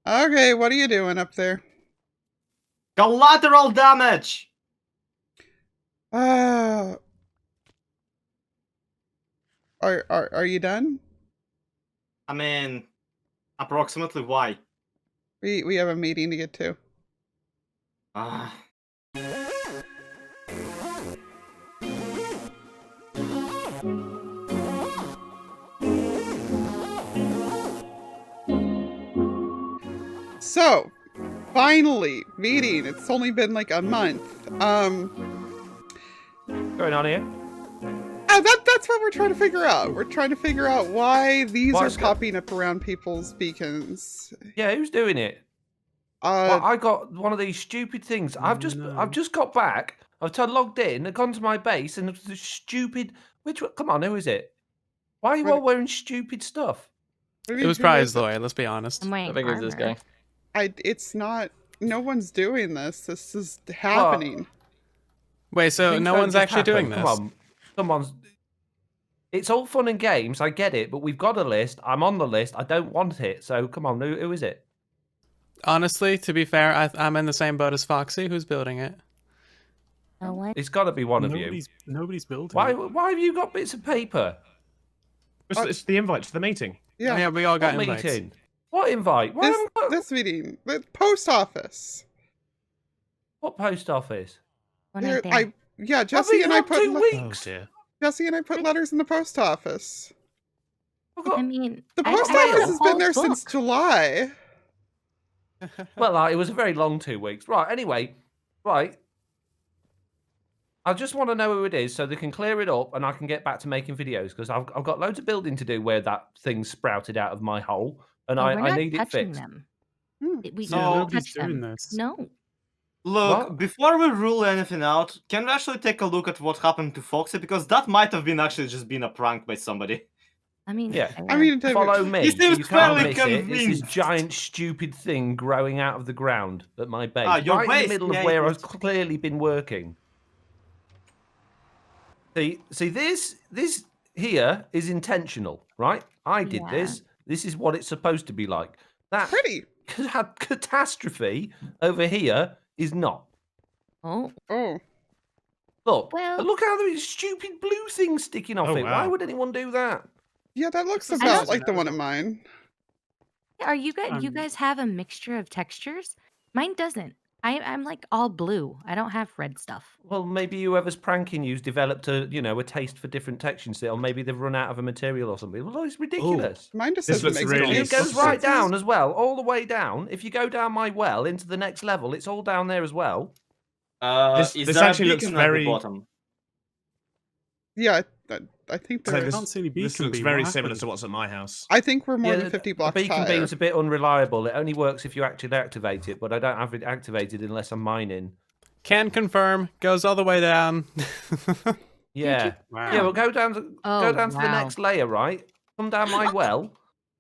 Okay, what are you doing up there? Collateral damage! Are you done? I mean, approximately why? We have a meeting to get to. Ah. So, finally, meeting. It's only been like a month. Going on here? That's what we're trying to figure out. We're trying to figure out why these What's are popping up around people's beacons. Yeah, who's doing it? Well, I got one of these stupid things. I've just got back. I've logged in and gone to my base, and it's stupid. Which one? Come on, who is it? Why are you all wearing stupid stuff? It was probably Zoe, let's be honest. I think it was this guy. It's not. No one's doing this. This is happening. Wait, so no one's actually doing this? Come on, someone's. It's all fun and games. I get it, but we've got a list. I'm on the list. I don't want it. So come on, who is it? Honestly, to be fair, I'm in the same boat as Foxy, who's building it. No one. It's got to be one of you. Nobody's building. Why have you got bits of paper? It's the invite to the meeting. Yeah, we all got invites. Meeting? What invite? This meeting, the post office. What post office? Yeah, Jesse and I put. 2 weeks. Oh dear. Jesse and I put letters in the post office. I mean, The post office has been there since July. Well, it was a very long 2 weeks. Right, anyway. Right. I just want to know who it is so they can clear it up and I can get back to making videos because I've got loads of building to do where that thing sprouted out of my hole and I need it fixed. Them. We nobody's doing this. No. Look, before we rule anything out, can we actually take a look at what happened to Foxy? Because that might have been actually just been a prank by somebody. I mean, yeah. Follow me. He seems you can't fairly miss convinced. it. It's this giant, stupid thing growing out of the ground at my base. Your right base, in the middle of where I've clearly been working. See, this here is intentional, right? I did this. This is what it's supposed to be like. That pretty catastrophe over here is not. Oh. Look, look how there's stupid blue things sticking off it. Wow. Why would anyone do that? Yeah, that looks about like the one of mine. Are you guys? You guys have a mixture of textures? Mine doesn't. I'm like all blue. I don't have red stuff. Well, maybe whoever's pranking you's developed a taste for different textures, or maybe they've run out of a material or something. Well, it's ridiculous. Mine just This says looks really. It goes right down as well, all the way down. If you go down my well into the next level, it's all down there as well. This actually looks very. Bottom? Yeah, I think So there is. this looks very similar to what's at my house. I think we're more than 50 blocks The beacon higher. beam's a bit unreliable. It only works if you actually activate it, but I don't have it activated unless I'm mining. Can confirm. Goes all the way down. Yeah. Wow. Yeah, well, go down to the next layer, right? Come down my well.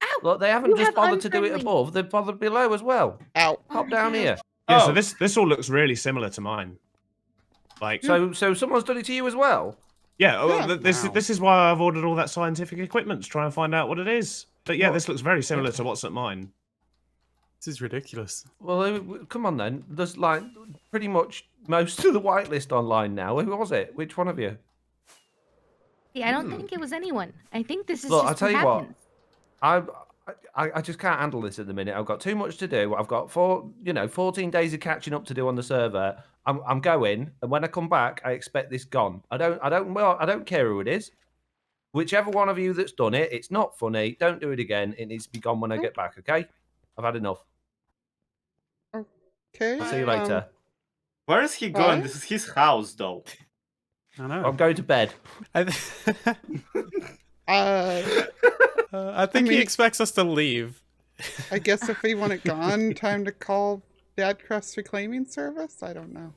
Ow! Look, they haven't just have bothered to do it unfriendly. above. They've bothered below as well. Ow. Hop down here. Yeah, so this all looks really similar to mine. Like So someone's done it to you as well? yeah, Yeah. this is why I've ordered all that scientific equipment to try and find out what it is. But yeah, this looks very similar to what's at mine. This is ridiculous. Well, come on then. There's like pretty much most of the whitelist online now. Who was it? Which one of you? See, I don't think it was anyone. I think this is Look, just I'll tell you what what. I just can't handle this at the minute. I've got too much to do. I've got 14 days of catching up to do on the server. I'm going, and when I come back, I expect this gone. I don't care who it is. Whichever one of you that's done it, it's not funny. Don't do it again. It needs to be gone when I get back. Okay? I've had enough. Okay. I'll see you later. Where is he going? This is his house, though. I know. I'm going to bed. I think he expects us to leave. I guess if we want it gone, time to call Dadcrest Reclaiming Service? I don't know.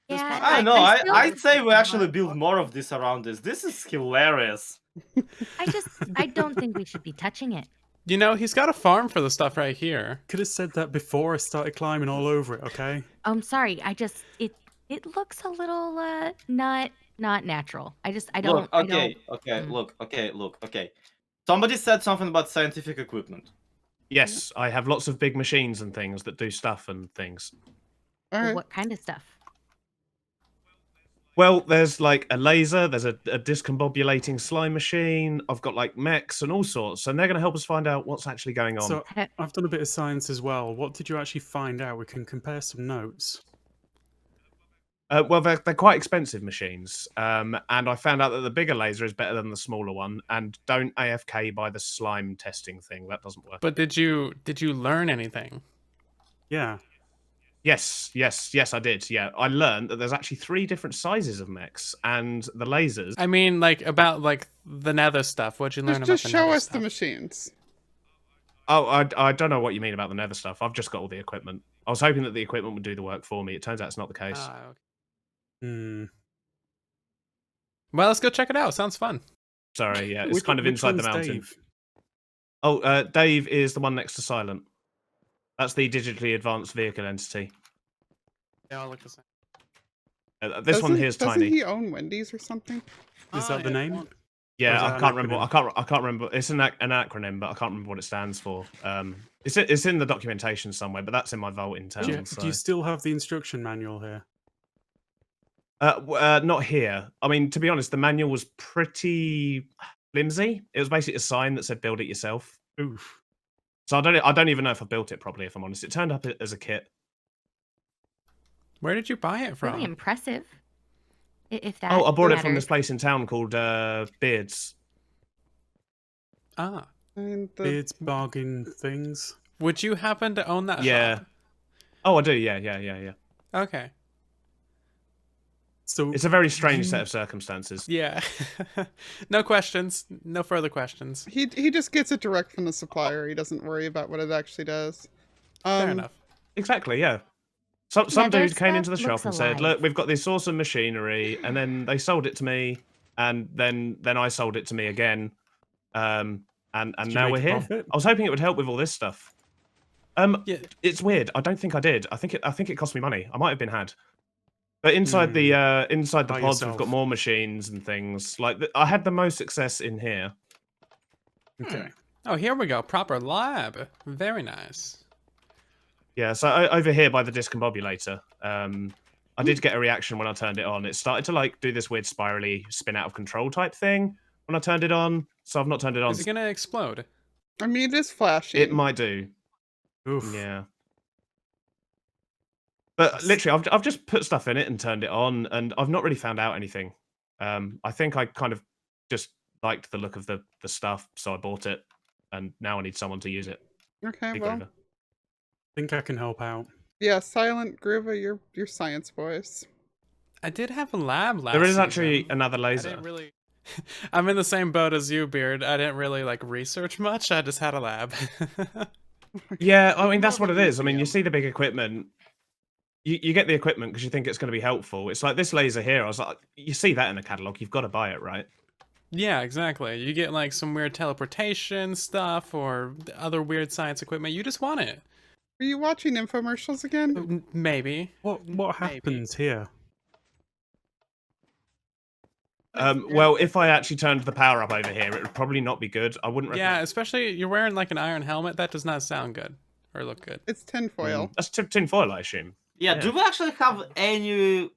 Yeah, I don't know. I'd say we actually build more of this around this. This is hilarious. I don't think we should be touching it. You know, he's got a farm for the stuff right here. Could have said that before I started climbing all over it, okay? I'm sorry. It looks a little not natural. I don't. Look, okay. Somebody said something about scientific equipment. Yes, I have lots of big machines and things that do stuff and things. All right. What kind of stuff? Well, there's like a laser, there's a discombobulating slime machine, I've got like mechs and all sorts, and they're going to help us find out what's actually going on. So I've done a bit of science as well. What did you actually find out? We can compare some notes. Well, they're quite expensive machines, and I found out that the bigger laser is better than the smaller one, and don't AFK by the slime testing thing, that doesn't work. But did you learn anything? Yeah. Yes, I did. Yeah, I learned that there's actually 3 different sizes of mechs, and the lasers. I mean, like about like the nether stuff. What'd you learn Just about the show nether us stuff? the machines. Oh, I don't know what you mean about the nether stuff. I've just got all the equipment. I was hoping that the equipment would do the work for me. It turns out it's not the case. Ah, okay. Hmm. Well, let's go check it out. Sounds fun. Sorry, yeah, it's kind of inside the one's mountain. Dave? Oh, Dave is the one next to Silent. That's the digitally advanced vehicle entity. They all look the same. This one here is Doesn't tiny. he own Wendy's or something? Is that the name? Or is Yeah, that I an can't remember. acronym? I can't remember. It's an acronym, but I can't remember what it stands for. It's in the documentation somewhere, but that's in my vault in town. Do you still have the instruction manual here? Not here. I mean, to be honest, the manual was pretty flimsy. It was basically a sign that said "build it yourself." Oof. So I don't even know if I built it properly. If I'm honest, it turned up as a kit. Where did you buy it from? Really impressive. If that. Oh, I bought it from matters. this place in town called Beards. Ah. And the, Beards, bargain things. Would you happen to own that Yeah. shop? Oh, I do. Yeah. Okay. So It's a very strange set of circumstances. Yeah. No questions. No further questions. he just gets it direct from the supplier. He doesn't worry about what it actually does. Fair enough. Exactly. Yeah. Some their dude came into the stuff shop and looks said, alive. "Look, we've got this awesome machinery," and then they sold it to me, and then I sold it to me again, and Did you now make we're a here. profit? I was hoping it would help with all this stuff. Yeah. It's weird. I don't think I did. I think it cost me money. I might have been had. But inside the By pods, we've yourself. got more machines and things. Like I had the most success in here. Okay. Oh, here we go. Proper lab. Very nice. Yeah, so over here by the discombobulator, I did get a reaction when I turned it on. It started to like do this weird spirally spin out of control type thing when I turned it on. So I've not turned it on. Is it gonna explode? I mean, it is flashy. It might do. Oof. Yeah. But literally, I've just put stuff in it and turned it on, and I've not really found out anything. I think I kind of just liked the look of the stuff, so I bought it, and now I need someone to use it. Okay, Big well, over. Think I can help out. yeah, Silent Groova, you're science boys. I did have a lab last There is season. actually another I laser. didn't really. I'm in the same boat as you, Beard. I didn't really like research much. I just had a lab. Yeah, I mean that's what it is. I mean, you see the big equipment. You get the equipment because you think it's going to be helpful. It's like this laser here. I was like, you see that in the catalog, you've got to buy it, right? Yeah, exactly. You get like some weird teleportation stuff or other weird science equipment. You just want it. Are you watching infomercials again? Maybe. What Maybe. happens here? Well, if I actually turned the power up over here, it would probably not be good. I wouldn't. Yeah, especially you're wearing like an iron helmet. That does not sound good or look good. It's tinfoil. That's tinfoil, I assume. Yeah, Yeah. do we actually have anything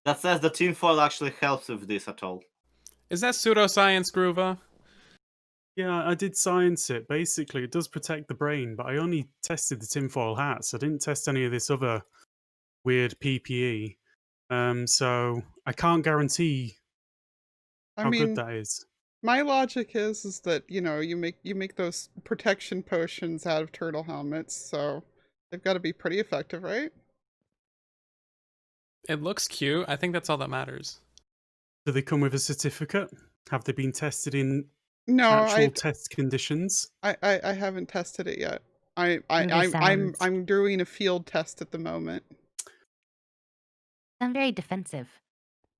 that says the tinfoil actually helps with this at all? Is that pseudoscience, Groova? Yeah, I did science it. Basically, it does protect the brain, but I only tested the tinfoil hats. I didn't test any of this other weird PPE. So I can't guarantee I how mean, good that is. my logic is that you make those protection potions out of turtle helmets, so they've got to be pretty effective, right? It looks cute. I think that's all that matters. Do they come with a certificate? Have they been tested in No, actual test conditions? I haven't tested it yet. Movie I'm sounds. I'm doing a field test at the moment. I'm very defensive.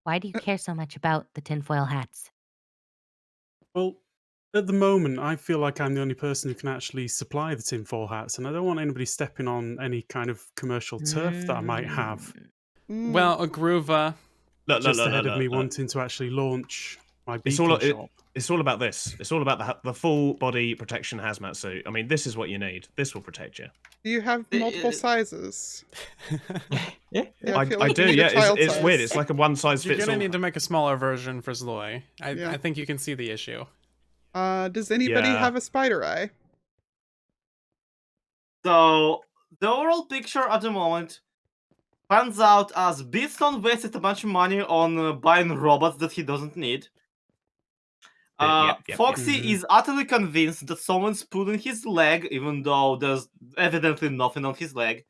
Why do you care so much about the tinfoil hats? Well, at the moment, I feel like I'm the only person who can actually supply the tinfoil hats, and I don't want anybody stepping on any kind of commercial turf that I might have. Mm, Well, a Groova. Look, Just ahead of me wanting to actually launch My It's beacon all shop. it's all about this. It's all about the full body protection hazmat suit. I mean, this is what you need. This will protect you. Do you have multiple sizes? Yeah. Yeah, I feel I like you do. need a Yeah, child it's weird. size. It's like a one size You're fits gonna all. need to make a smaller version for Zloy. Yeah. I think you can see the issue. Does anybody Yeah. have a spider eye? So the overall picture at the moment pans out as Beatstone wasted a bunch of money on buying robots that he doesn't need. Foxy is utterly convinced that someone's pulling his leg, even though there's evidently nothing on his leg.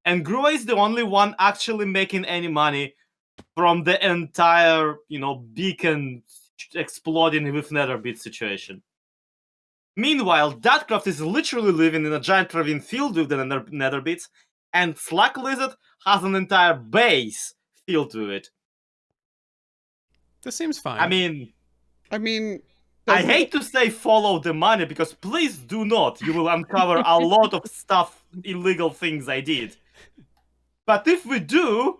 And Grua is the only one actually making any money from the entire, beacon exploding with Netherbit situation. Meanwhile, Datcraft is literally living in a giant ravine filled with the Netherbits, and Slack Lizard has an entire base filled with it. This seems fine. I mean, I hate to say follow the money, because please do not. You will uncover a lot of stuff, illegal things I did. But if we do,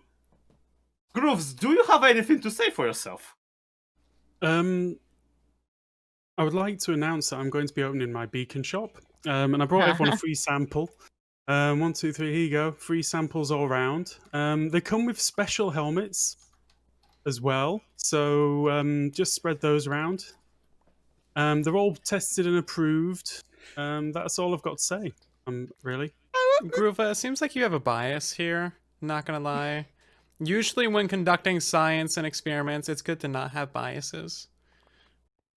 Grooves, do you have anything to say for yourself? I would like to announce that I'm going to be opening my beacon shop, and I brought everyone a free sample. 1, 2, 3, here you go. Free samples all around. They come with special helmets as well, so just spread those around. They're all tested and approved. That's all I've got to say. Really. Groova, it seems like you have a bias here, not gonna lie. Usually when conducting science and experiments, it's good to not have biases.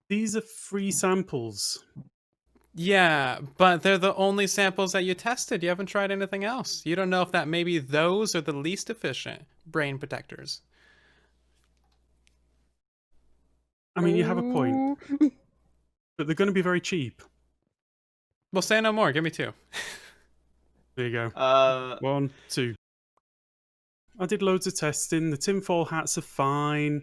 These are free samples. Yeah, but they're the only samples that you tested. You haven't tried anything else. You don't know if that maybe those are the least efficient brain protectors. I mean, you have a point. But they're going to be very cheap. Well, say no more. Give me 2. There you go. 1, 2. I did loads of testing. The tinfoil hats are fine.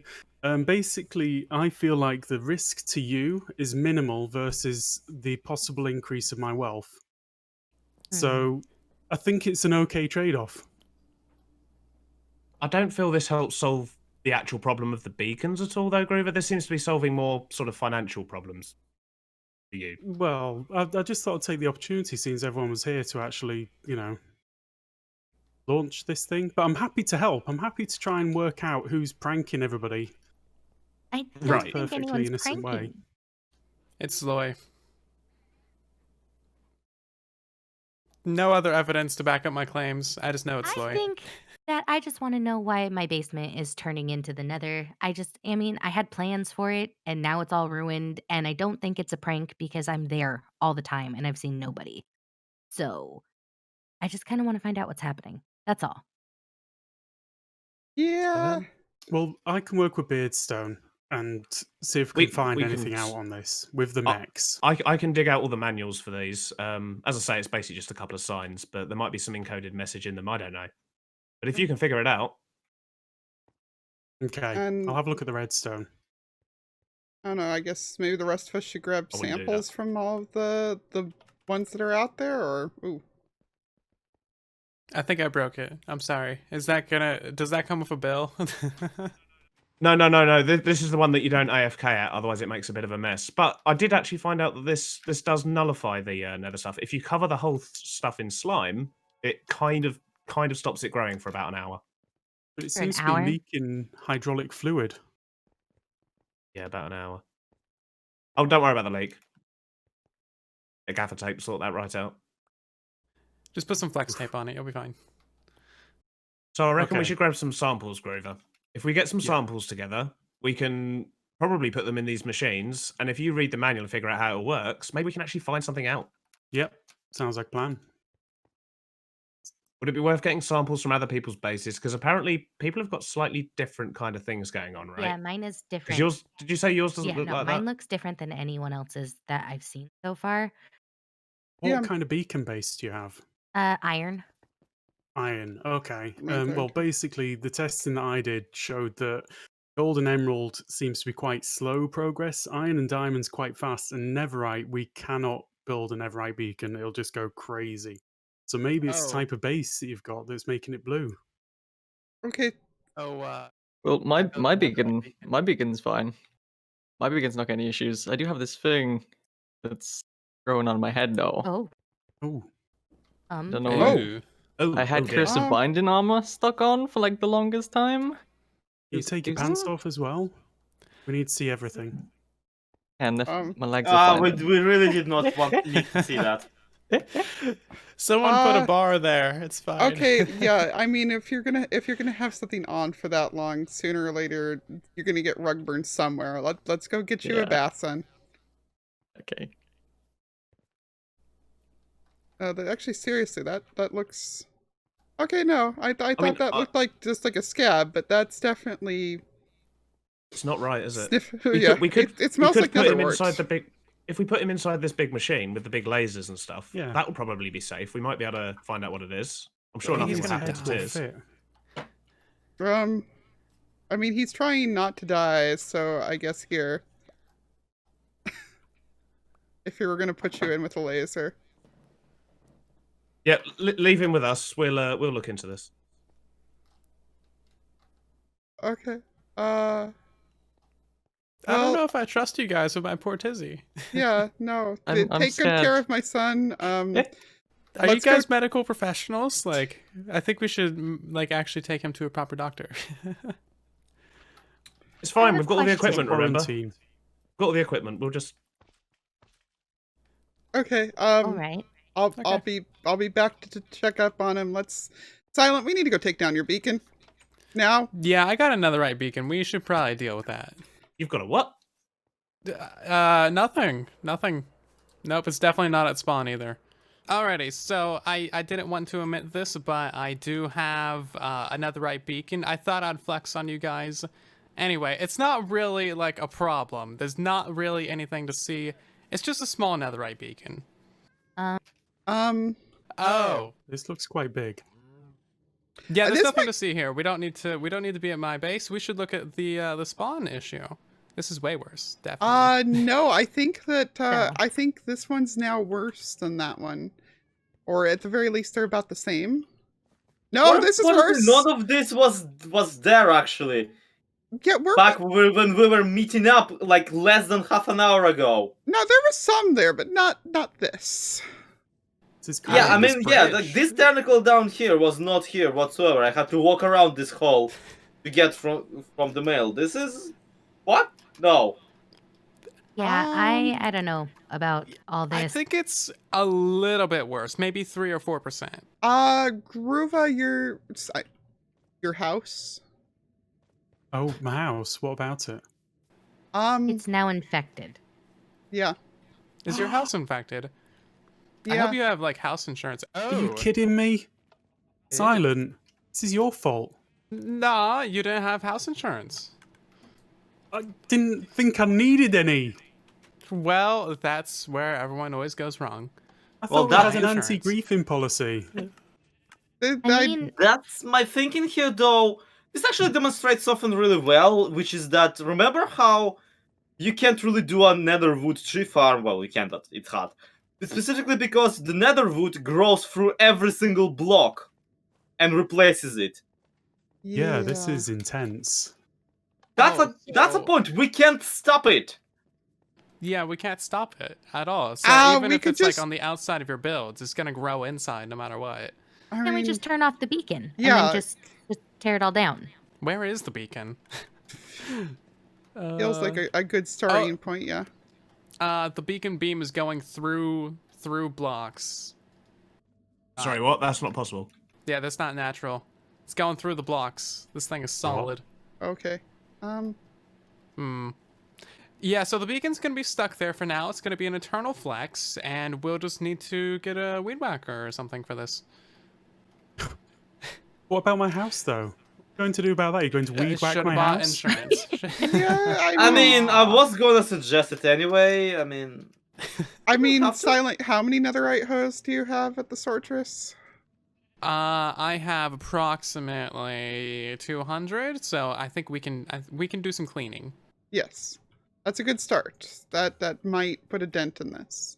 Basically, I feel like the risk to you is minimal versus the possible increase of my wealth. So I think it's an okay trade-off. I don't feel this helps solve the actual problem of the beacons at all, though, Groover. This seems to be solving more sort of financial problems for you. Well, I just thought I'd take the opportunity, since everyone was here, to actually, launch this thing. But I'm happy to help. I'm happy to try and work out who's pranking everybody. I don't Right. think Perfectly anyone's innocent way. pranking. It's Zloy. No other evidence to back up my claims. I just know it's I Zloy. think that I just want to know why my basement is turning into the Nether. I had plans for it, and now it's all ruined, and I don't think it's a prank because I'm there all the time and I've seen nobody. So I just kind of want to find out what's happening. That's all. Yeah. Well, I can work with Beardstone and see if we can find anything out on this with the mechs. I can dig out all the manuals for these. As I say, it's basically just a couple of signs, but there might be some encoded message in them. I don't know. But if you can figure it out. Okay, And- I'll have a look at the redstone. I don't know, I guess maybe the rest of us should grab I wouldn't do samples from all of the ones that are out there, or ooh. I think I broke it. I'm sorry. Does that come with a bill? No. This is the one that you don't AFK at, otherwise it makes a bit of a mess. But I did actually find out that this does nullify the nether stuff. If you cover the whole stuff in slime, it kind of stops it growing for about an hour. But it For an seems to be hour? leaking hydraulic fluid. Yeah, about an hour. Oh, don't worry about the leak. A gaffer tape, sort that right out. Just put some flex tape on it. You'll be fine. So I reckon we Okay. should grab some samples, Grover. If we get some samples together, we can probably put them in these machines. And if you read the manual and figure out how it works, maybe we can actually find something out. Yep, sounds like a plan. Would it be worth getting samples from other people's bases? Because apparently people have got slightly different kind of things going on, right? Yeah, mine is Because different. yours, did you say yours doesn't Yeah, look no, like mine that? looks different than anyone else's that I've seen so far. What Yeah. kind of beacon base do you have? Iron. Iron. Okay. Amazing. Well, basically, the testing that I did showed that gold and emerald seems to be quite slow progress. Iron and diamond's quite fast, and netherite, we cannot build a netherite beacon. It'll just go crazy. So maybe it's the Oh. type of base that you've got that's making it blue. Okay. Well, my beacon's fine. my beacon's not got any issues. I do have this thing that's growing on my head though. Oh. Oh. Don't know why. Ooh. Oh, I had oh dear. Curse of Binding armor stuck on for like the longest time. You take your pants off as well? We need to see everything. And my legs are fine. We really did not need to see that. Someone put a bar there. It's fine. Okay, yeah. I mean, if you're gonna have something on for that long, sooner or later you're gonna get rug burn somewhere. Let's go get you a bath, son. Okay. Actually, seriously, that looks. Okay, no, I thought mean, that looked like just like a scab, but that's definitely. It's not right, is it? We could. It smells like put him netherwort. inside the big. If we put him inside this big machine with the big lasers and stuff, Yeah. that would probably be safe. We might be able to find out what it is. I'm sure He's nothing will gonna happen have to to Tiz. fit. I mean, he's trying not to die, so I guess here. If you were gonna put you in with a laser. Yeah, leave him with us. We'll look into this. Okay. I don't know if I trust you guys with my poor tizzy. Yeah, no. I'm Take good care scared. of my son. Are you Let's go- guys medical professionals? Like, I think we should like actually take him to a proper doctor. It's fine. have We've got all the questions. equipment. Remember, Quarantine. got all the equipment. We'll just. Okay. All right. I'll be back to check up on him. Silent. We need to go take down your beacon. Now. Yeah, I got another right beacon. We should probably deal with that. You've got a what? Nothing. Nope, it's definitely not at spawn either. Alrighty, so I didn't want to omit this, but I do have another right beacon. I thought I'd flex on you guys. Anyway, it's not really like a problem. There's not really anything to see. It's just a small netherite beacon. Oh. This looks quite big. Yeah, there's this nothing might- to see here. We don't need to be at my base. We should look at the spawn issue. This is way worse, definitely. No, I think that I think this one's now worse than that one. Or at the very least they're about the same. No, this is worse. None of this was there actually. Yeah, we're Back when we were meeting up like less than half an hour ago. No, there was some there, but not this. This is Yeah, I kind of mean, yeah, like bridge. this tentacle down here was not here whatsoever. I had to walk around this hole to get from the mail. This is what? No. Yeah, I don't know about all I this. think it's a little bit worse, maybe 3 or 4%. Groova, your house. Oh, my house. What about it? It's now infected. Yeah. Is your house infected? I Yeah. hope you have like house insurance. Are you kidding me? Silent. This is your fault. Nah, you didn't have house insurance. I didn't think I needed any. Well, that's where everyone always goes wrong. I Well, thought we that's had an insurance. anti-griefing policy. I mean, That's my thinking here, though. This actually demonstrates something really well, which is that remember how you can't really do a nether wood tree farm? Well, you can't, but it's hard. It's specifically because the nether wood grows through every single block and replaces it. Yeah, this is intense. That's Oh, a so- point. We can't stop it. Yeah, we can't stop it at all. So even we if could it's just- like on the outside of your builds, it's gonna grow inside no matter what. can we just turn off the beacon and Yeah. then just tear it all down? Where is the beacon? feels like a good starting point, yeah. The beacon beam is going through blocks. Sorry, what? That's not possible. Yeah, that's not natural. It's going through the blocks. This thing is solid. Okay. Yeah, so the beacon's gonna be stuck there for now. It's gonna be an eternal flex, and we'll just need to get a weed whacker or something for this. What about my house, though? What are you going to do about that? You're going to weed whack Should've my bought house? insurance. Yeah, I mean, I was gonna suggest it anyway. I mean, have to. Silent, how many netherite hoes do you have at the sortress? I have approximately 200, so I think we can do some cleaning. Yes. That's a good start. That might put a dent in this.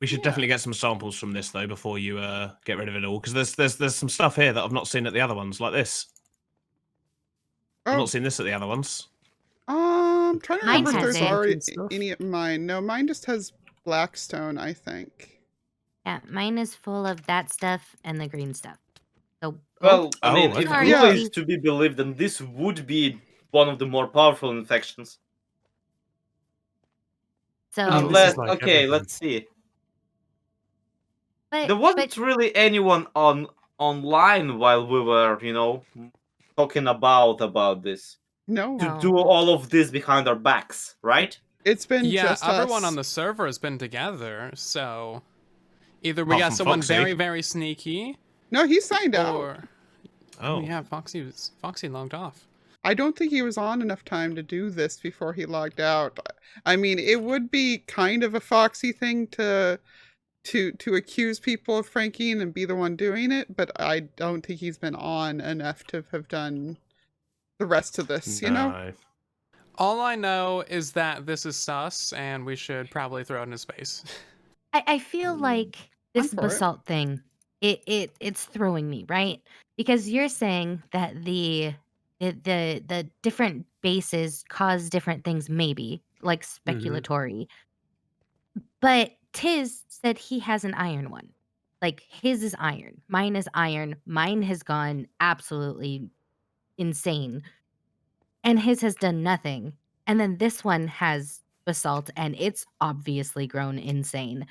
We should definitely get some samples from this though before you get rid of it all, because there's some stuff here that I've not seen at the other ones, like this. I've Oh, not seen this at the other ones. Trying to Mine remember if has there's it. already Stuff. any at mine. No, mine just has blackstone, I think. Yeah, mine is full of that stuff and the green stuff. So Well, I mean, Oh, if okay. Gula Yeah. is to be believed, then this would be one of the more powerful infections. So I mean, this is Unless, like okay, everything. let's see. but, There wasn't but really anyone online while we were, talking about this. No, To No. do all of this behind our backs, right? it's been Yeah, just everyone us. on the server has been together, so either we Apart got from someone Foxy. very, very sneaky, No, he signed out. or Oh. yeah, Foxy logged off. I don't think he was on enough time to do this before he logged out. I mean, it would be kind of a Foxy thing to accuse people of pranking and be the one doing it, but I don't think he's been on enough to have done the rest of this, you know? No. All I know is that this is sus, and we should probably throw it in his face. I feel like this for it. basalt thing, it's throwing me, right? Because you're saying that the different bases cause different things, maybe like speculatory. But Tiz said he has an iron one. Like his is iron, mine is iron, mine has gone absolutely insane, and his has done nothing. And then this one has basalt, and it's obviously grown insane.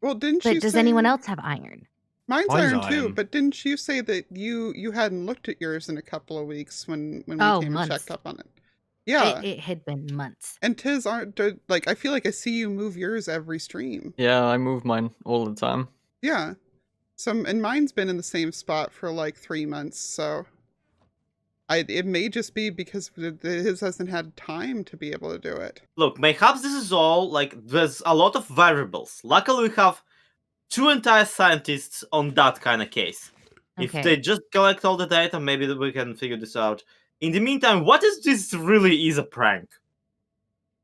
Well, didn't you But does say... anyone else have iron? Mine's Mine's iron too, iron. but didn't you say that you hadn't looked at yours in a couple of weeks when we Oh, came and months. checked up on it? Yeah. It had been months. And Tiz aren't like I feel like I see you move yours every stream. Yeah, I move mine all the time. Yeah. And mine's been in the same spot for like 3 months, so it may just be because his hasn't had time to be able to do it. Look, perhaps this is all, there's a lot of variables. Luckily, we have 2 entire scientists on that kind of case. If Okay. they just collect all the data, maybe we can figure this out. In the meantime, what if this really is a prank?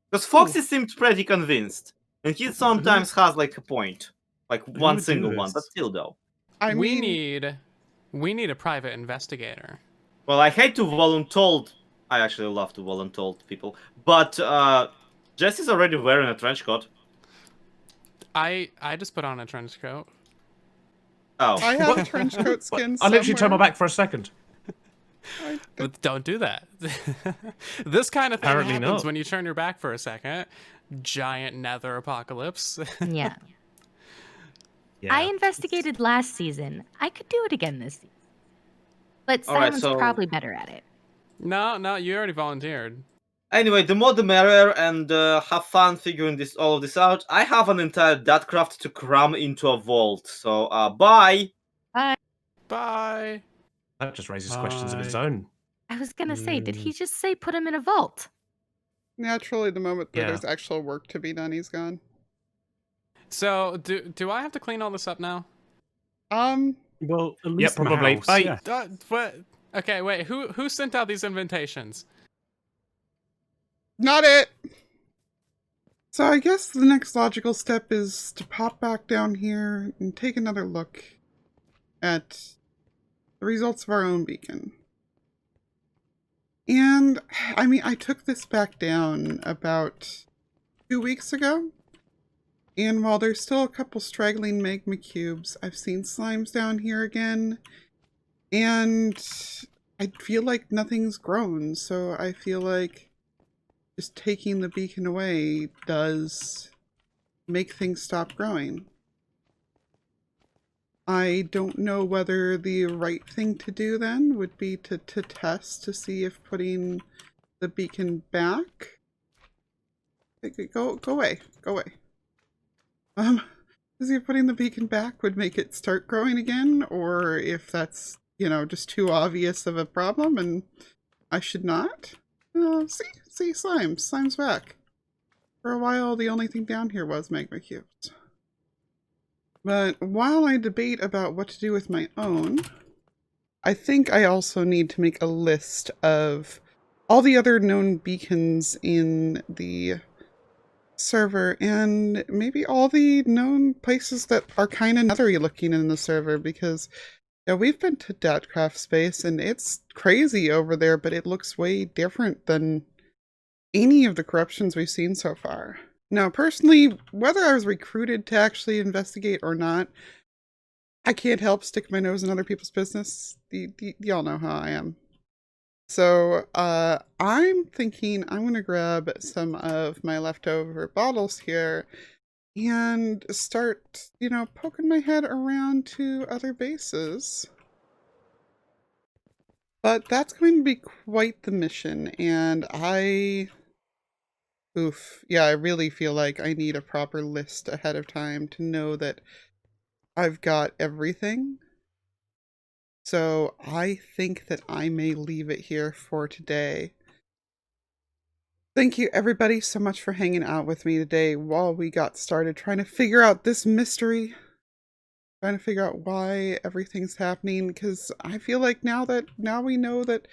Because Foxy seemed pretty convinced. And he sometimes has, a point. Like, one would do single one, this? but still, though. I we mean, need a private investigator. Well, I hate to voluntold. I actually love to voluntold people. But, Jesse's already wearing a trench coat. I just put on a trench coat. Oh. I have a trench coat skin I literally turned my somewhere. back for a second. But don't do that. This kind of thing Apparently happens not. when you turn your back for a second. Giant nether apocalypse. Yeah. Yeah. I investigated last season. I could do it again this season. But All right, Simon's so- probably better at it. No, you already volunteered. Anyway, the more the merrier, and have fun figuring all of this out. I have an entire Datcraft to cram into a vault, so bye! Bye. That just raises questions of its Bye. own. I was gonna say, did he just say put him in a vault? Naturally, the moment that Yeah. there's actual work to be done, he's gone. So do I have to clean all this up now? Well, at least my probably. house, Bye. yeah. What? Okay, wait. Who sent out these invitations? Not it! So I guess the next logical step is to pop back down here and take another look at the results of our own beacon. And, I mean, I took this back down about 2 weeks ago. And while there's still a couple straggling magma cubes, I've seen slimes down here again. And I feel like nothing's grown, so I feel like just taking the beacon away does make things stop growing. I don't know whether the right thing to do then would be to test to see if putting the beacon back... Go away. Go away. To see if putting the beacon back would make it start growing again, or if that's, just too obvious of a problem and I should not. See, slimes. Slime's back. For a while, the only thing down here was magma cubes. But while I debate about what to do with my own, I think I also need to make a list of all the other known beacons in the server and maybe all the known places that are kind of nethery looking in the server, because we've been to Datcraft space and it's crazy over there, but it looks way different than any of the corruptions we've seen so far. Now, personally, whether I was recruited to actually investigate or not, I can't help stick my nose in other people's business. Y'all know how I am. So, I'm thinking I'm going to grab some of my leftover bottles here and start, you know, poking my head around to other bases. But that's going to be quite the mission, and yeah, I really feel like I need a proper list ahead of time to know that I've got everything. So I think that I may leave it here for today. Thank you everybody so much for hanging out with me today while we got started trying to figure out this mystery. Trying to figure out why everything's happening, because I feel like now we know that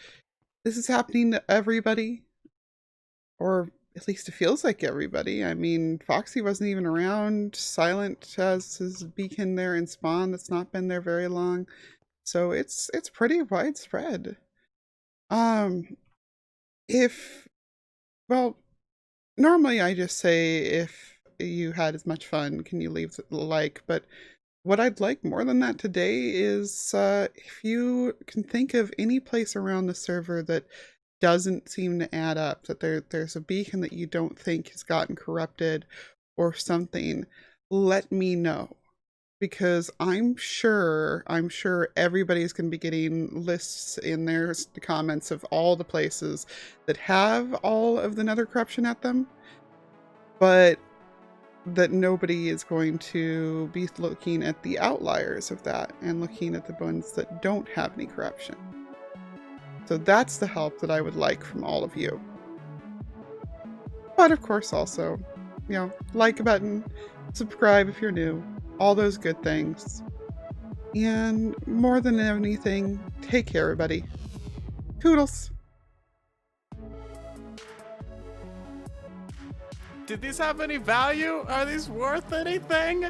this is happening to everybody. Or at least it feels like everybody. I mean, Foxy wasn't even around. Silent has his beacon there in Spawn that's not been there very long. So it's pretty widespread. Well, normally I just say if you had as much fun, can you leave a like, but what I'd like more than that today is if you can think of any place around the server that doesn't seem to add up, that there's a beacon that you don't think has gotten corrupted or something, let me know. Because I'm sure everybody's going to be getting lists in their comments of all the places that have all of the nether corruption at them, but that nobody is going to be looking at the outliers of that and looking at the ones that don't have any corruption. So that's the help that I would like from all of you. But of course also, you know, like a button, subscribe if you're new, all those good things. And more than anything, take care everybody. Toodles! Did these have any value? Are these worth anything?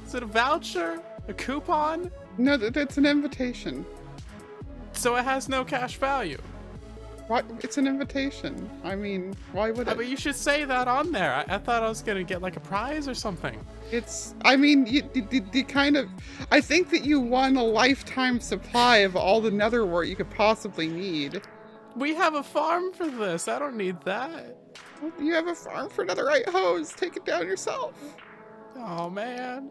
Is it a voucher? A coupon? No, it's an invitation. So it has no cash value? What? It's an invitation. I mean, why would it? But you should say that on there. I thought I was gonna get like a prize or something. I mean, you kind of, I think that you won a lifetime supply of all the nether wart you could possibly need. We have a farm for this. I don't need that. You have a farm for netherite hose. Take it down yourself. Oh man.